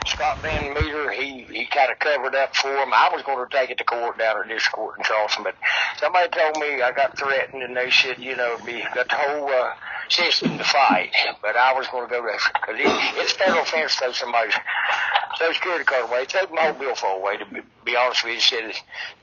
Scott Van Meter, he kind of covered up for him. I was going to take it to court down at this court in Charleston, but somebody told me I got threatened, and they said, got the whole system to fight. But I was going to go to, because it's federal offense to throw somebody's Social Security card away. Take my whole billfold away, to be honest with you. Said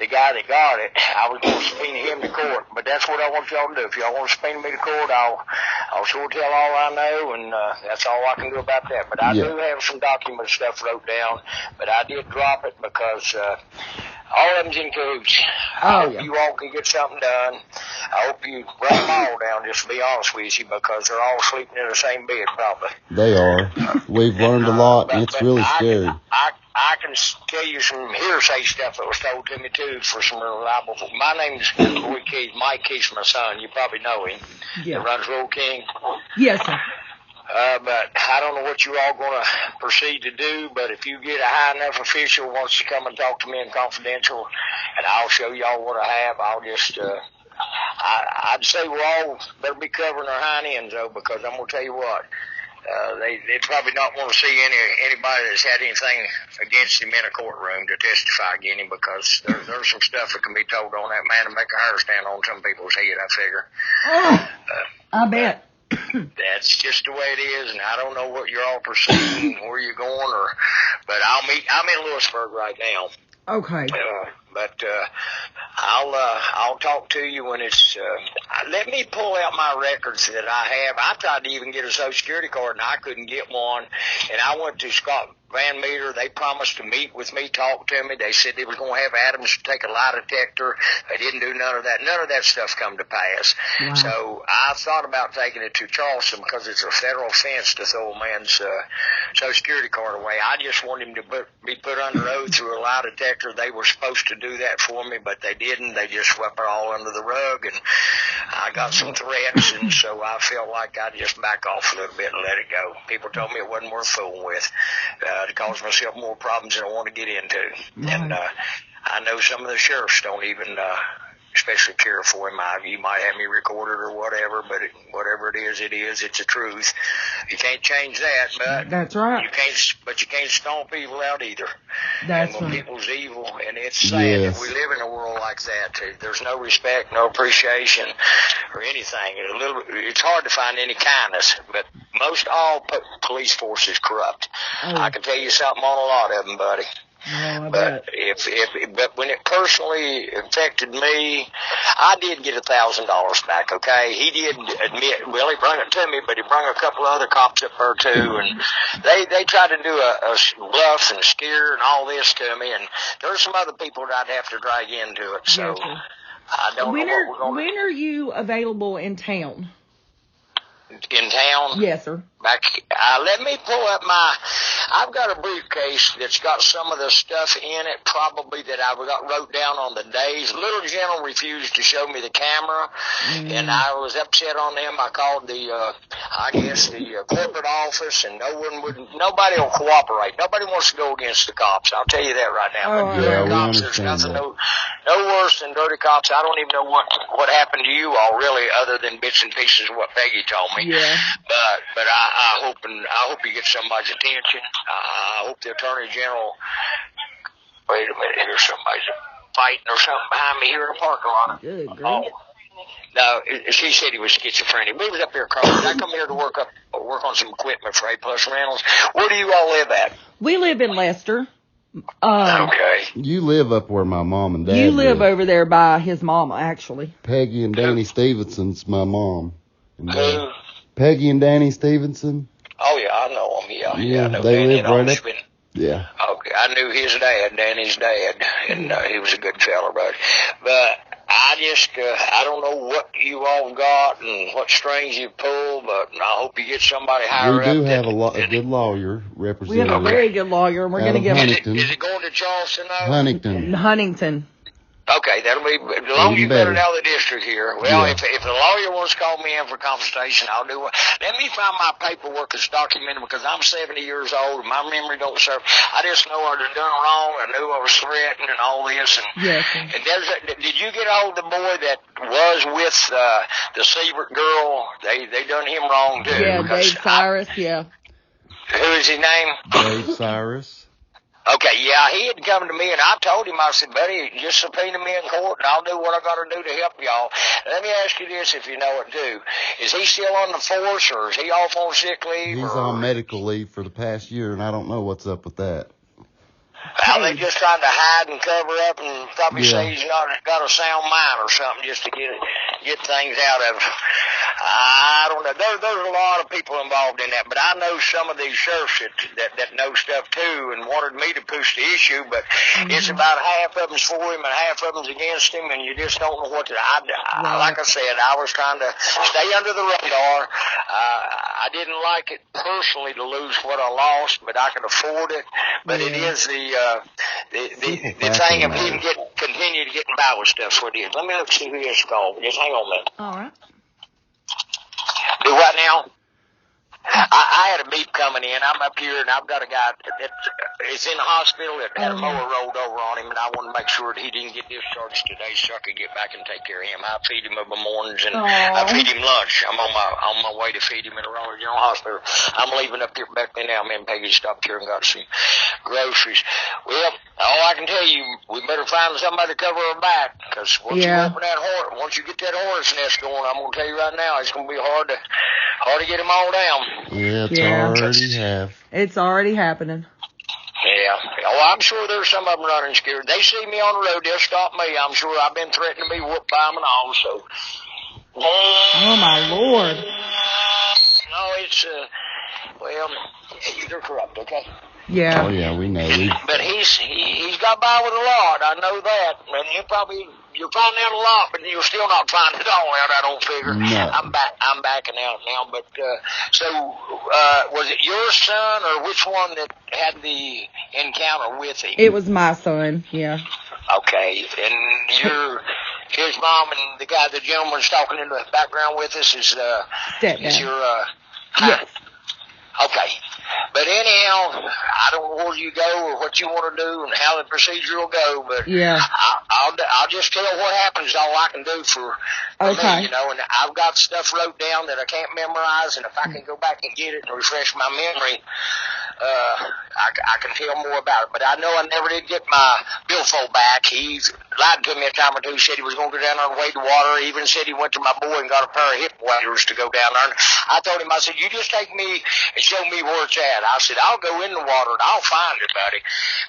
the guy that got it, I was going to subpoena him to court. But that's what I want y'all to do. If y'all want to subpoena me to court, I'll sure tell all I know, and that's all I can do about that. But I do have some document stuff wrote down, but I did drop it because all of them's in cahoots. I hope you all can get something done. I hope you run them all down, just to be honest with you, because they're all sleeping in the same bed, probably. They are. We've learned a lot, and it's really scary. I can tell you some hearsay stuff that was told to me, too, for some reliable folks. My name's Roy Keith. Mike Keith's my son. You probably know him. Yeah. That runs Roll King. Yes, sir. But I don't know what you all going to proceed to do, but if you get a high enough official wants to come and talk to me in confidential, and I'll show y'all what I have, I'll just, I'd say we're all better be covering our hind ends, though, because I'm going to tell you what, they probably not want to see anybody that's had anything against him in a courtroom to testify against him, because there's some stuff that can be told on that man to make a hair stand on some people's head, I figure. I bet. That's just the way it is, and I don't know what you're all proceeding, where you're going, but I'm in Lewisburg right now. Okay. But I'll talk to you when it's. Let me pull out my records that I have. I tried to even get a Social Security card, and I couldn't get one. And I went to Scott Van Meter. They promised to meet with me, talk to me. They said they were going to have Adams take a lie detector. They didn't do none of that. None of that stuff come to pass. Wow. So I thought about taking it to Charleston because it's a federal offense to throw a man's Social Security card away. I just want him to be put under oath through a lie detector. They were supposed to do that for me, but they didn't. They just swept it all under the rug, and I got some threats, and so I felt like I'd just back off a little bit and let it go. People told me it wasn't worth fooling with. To cause myself more problems than I want to get into. And I know some of the sheriffs don't even especially care for him. You might have me recorded or whatever, but whatever it is, it's the truth. You can't change that, but that's right. You can't stomp evil out either. That's and when right. people's evil, and it's sad that we live in a world like that. There's no respect, no appreciation, or anything. It's hard to find any kindness, but most all police force is corrupt. I can tell you something on a lot of them, buddy. But but when it personally affected me, I did get $1,000 back. Okay, he did admit. Well, he brought it to me, but he brought a couple of other cops up there too, and they tried to do a bluff and scare and all this to me. And there's some other people that I'd have to drag into it. So I don't know what we're going to. When are you available in town? In town? Yes, sir. Let me pull up I've got a briefcase that's got some of the stuff in it, probably that I wrote down on the days. Little General refused to show me the camera, and I was upset on them. I called the corporate office, and nobody will cooperate. Nobody wants to go against the cops. I'll tell you that right now. Cops, there's nothing no worse than dirty cops. I don't even know what happened to you all, really, other than bits and pieces of what Peggy told me. Yeah. But I hope you get somebody's attention. I hope the Attorney General. Wait a minute, here's somebody's fighting or something behind me here in the parking lot. Good grief. No, she said he was schizophrenic. We was up here, Carl. I come here to work on some equipment for A Plus Rentals. Where do you all live at? We live in Lester. Okay. You live up where my mom and dad You live over there by his mama, actually. Peggy and Danny Stevenson's my mom. Who? Peggy and Danny Stevenson. Oh, yeah, I know them. Yeah, I know they Danny live right up. Yeah. Okay, I knew his dad, Danny's dad, and he was a good fella, but I don't know what you all got and what strings you pull, but I hope you get somebody higher up. We do have a good lawyer representing. We have a very good lawyer, and we're going to give him. Is it going to Charleston, though? Huntington. Okay, that'll be, as long as you get it out of the district here. Well, if the lawyer wants to call me in for consultation, I'll do it. Let me find my paperwork that's documented, because I'm 70 years old and my memory don't serve. I just know I done done wrong. I knew I was threatened and all this. And did you get hold of the boy that was with the Siebert girl? They done him wrong too. Yeah, Dave Cyrus, yeah. Who is his name? Dave Cyrus. Okay, yeah, he had come to me, and I told him, I said, buddy, just subpoena me in court, and I'll do what I got to do to help y'all. Let me ask you this, if you know it, too. Is he still on the force, or is he off on sick leave? He's on medical leave for the past year, and I don't know what's up with that. Well, they just trying to hide and cover up and probably say he's not got a sound mind or something just to get things out of him. I don't know. There's a lot of people involved in that, but I know some of these sheriffs that know stuff too and wanted me to push the issue, but it's about half of them's for him and half of them's against him, and you just don't know what to do. Like I said, I was trying to stay under the radar. I didn't like it personally to lose what I lost, but I could afford it. But it is the thing of him continue to getting by with stuff. What it is. Let me look see who he is called. Just hang on a minute. All right. Do what now? I had a beep coming in. I'm up here, and I've got a guy that is in the hospital that had a mower rolled over on him, and I wanted to make sure that he didn't get discharged today so I could get back and take care of him. I feed him every mornings, and I feed him lunch. I'm on my way to feed him in the Raleigh General Hospital. I'm leaving up here back now. Me and Peggy stopped here and got some groceries. Well, all I can tell you, we better find somebody to cover her back, because once you get that horse nest going, I'm going to tell you right now, it's going to be hard to get them all down. Yeah, it's already happening. Yeah. Oh, I'm sure there's some of them running scared. They see me on the road, they'll stop me. I'm sure I've been threatened to be whooped by them and all, so. Oh, my Lord. No, it's, they're corrupt, okay? Yeah. Oh, yeah, we know. But he's got by with a lot. I know that. And you'll find out a lot, but you'll still not find it all out, I don't figure. No. I'm backing out now. But, was it your son or which one that had the encounter with him? It was my son, yeah. Okay. And his mom and the gentleman's talking in the background with us is your, yes. Okay. But anyhow, I don't know where you go or what you want to do and how the procedure will go, but I'll just tell what happens, all I can do for me, you know, and I've got stuff wrote down that I can't memorize, and if I can go back and get it and refresh my memory, I can tell more about it. But I know I never did get my billfold back. He lied to me a time or two, said he was going to go down there and wade the water. He even said he went to my boy and got a pair of hip waders to go down there. And I told him, I said, you just take me and show me where it's at. I said, I'll go in the water and I'll find it, buddy,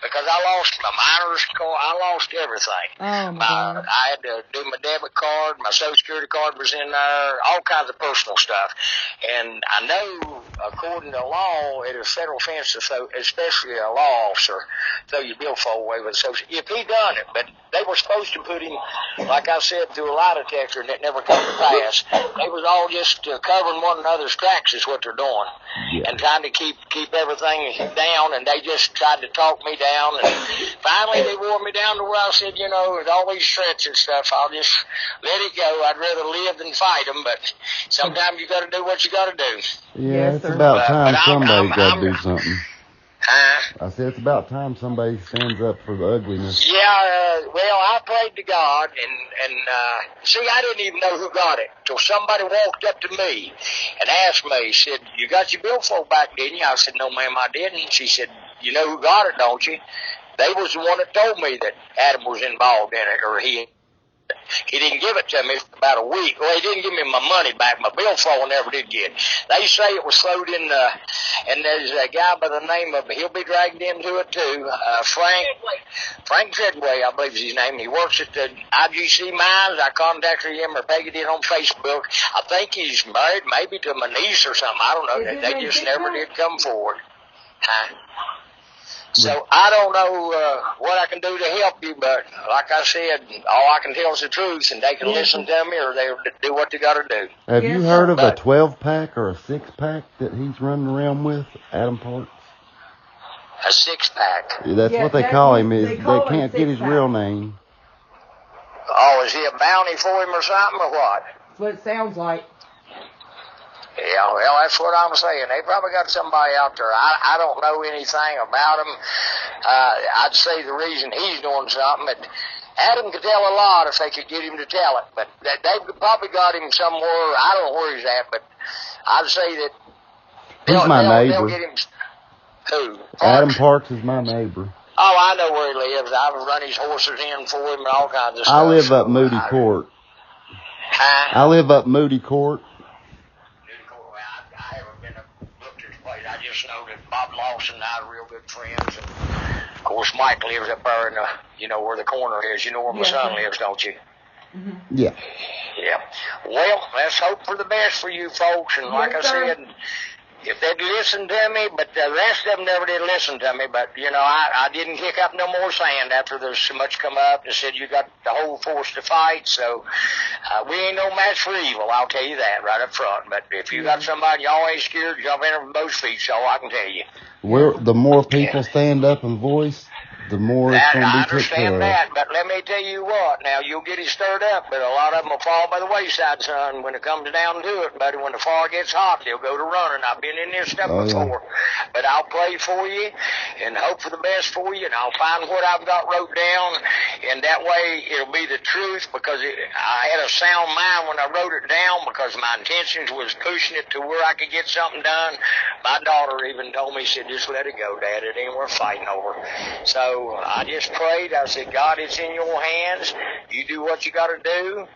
because I lost my miner's card. I lost everything. Oh, my God. I had to do my debit card. My Social Security card was in there, all kinds of personal stuff. And I know, according to law, it is federal offense, especially a law officer, throw your billfold away with Social. If he done it, but they were supposed to put him, like I said, through a lie detector, and it never come to pass. They was all just covering one another's tracks is what they're doing, and trying to keep everything down, and they just tried to talk me down, and finally they wore me down to where I said, you know, with all these threats and stuff, I'll just let it go. I'd rather live than fight them, but sometimes you got to do what you got to do. Yeah, it's about time somebody's got to do something. I said it's about time somebody stands up for the ugliness. Yeah, well, I prayed to God, and see, I didn't even know who got it till somebody walked up to me and asked me, said, you got your billfold back, didn't you? I said, no, ma'am, I didn't. She said, you know who got it, don't you? They was the one that told me that Adam was involved in it, or he didn't give it to me for about a week. Well, he didn't give me my money back. My billfold I never did get. They say it was floated in and there's a guy by the name of, he'll be dragged into it too, Frank Treadway, I believe is his name. He works at the IGC mines. I contacted him, or Peggy did, on Facebook. I think he's married maybe to my niece or something. I don't know. They just never did come forward. So I don't know what I can do to help you, but like I said, all I can tell is the truth, and they can listen to me or they'll do what they got to do. Have you heard of a 12-pack or a 6-pack that he's running around with, Adam Parks? A 6-pack? That's what they call him. They can't get his real name. Oh, is he a bounty for him or something, or what? That's what it sounds like. Yeah, well, that's what I'm saying. They probably got somebody out there. I don't know anything about him. I'd say the reason he's doing something, but Adam could tell a lot if they could get him to tell it. But they've probably got him somewhere. I don't know where he's at, but I'd say that he's my neighbor. They'll get him. Who? Adam Parks is my neighbor. Oh, I know where he lives. I've run his horses in for him and all kinds of stuff. I live up Moody Court. Huh? I live up Moody Court. I haven't been looked at his place. I just know that Bob Lawson and I are real good friends. And of course, Mike lives up there in the, where the corner is. You know where my son lives, don't you? Mm-hmm. Yeah. Yeah. Well, let's hope for the best for you folks. And like I said, if they'd listen to me, but the rest of them never did listen to me. But, I didn't kick up no more sand after there's so much come up and said you got the whole force to fight. So we ain't no match for evil, I'll tell you that right up front. But if you got somebody y'all ain't scared, jump in from both feet, so I can tell you. The more people stand up and voice, the more it's going to be took care of. I understand that, but let me tell you what. Now, you'll get it stirred up, but a lot of them will fall by the wayside, son, when it comes down to it. Buddy, when the fire gets hot, they'll go to running. I've been in this stuff before. Yeah. But I'll pray for you and hope for the best for you, and I'll find what I've got wrote down, and that way it'll be the truth, because I had a sound mind when I wrote it down, because my intentions was pushing it to where I could get something done. My daughter even told me, she said, just let it go, Dad. It ain't worth fighting over. So I just prayed. I said, God, it's in your hands. You do what you got to do.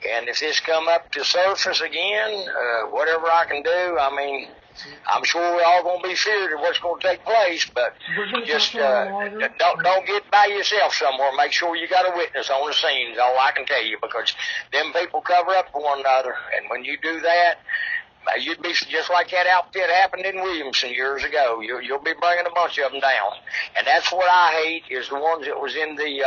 And if this come up to surface again, whatever I can do, I'm sure we're all going to be feared of what's going to take place, but just don't get by yourself somewhere. Make sure you got a witness on the scene is all I can tell you, because them people cover up for one another. And when you do that, you'd be just like that outfit happened in Williamson years ago. You'll be bringing a bunch of them down. And that's what I hate, is the ones that was in the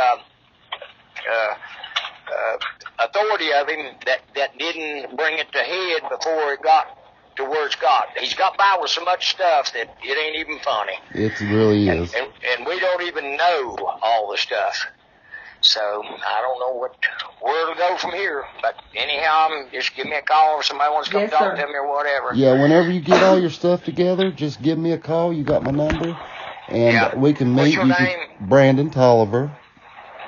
authority of him that didn't bring it to head before it got to where it's got. He's got by with so much stuff that it ain't even funny. It really is. And we don't even know all the stuff. So I don't know where to go from here. But anyhow, just give me a call if somebody wants to come talk to me or whatever. Yeah, whenever you get all your stuff together, just give me a call. You got my number. And we can meet. What's your name? Brandon Tolliver.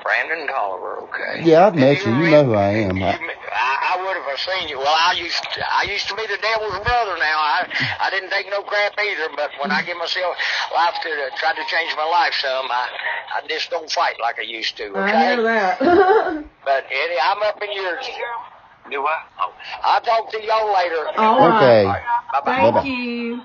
Brandon Tolliver, okay. Yeah, I've met you. You know who I am. I would have seen you. Well, I used to be the devil's brother now. I didn't take no crap either, but when I give myself life to try to change my life some, I just don't fight like I used to, okay? I hear that. But Eddie, I'm up in yours. Do what? Oh, I'll talk to y'all later. All right. Okay. Bye-bye. Thank you.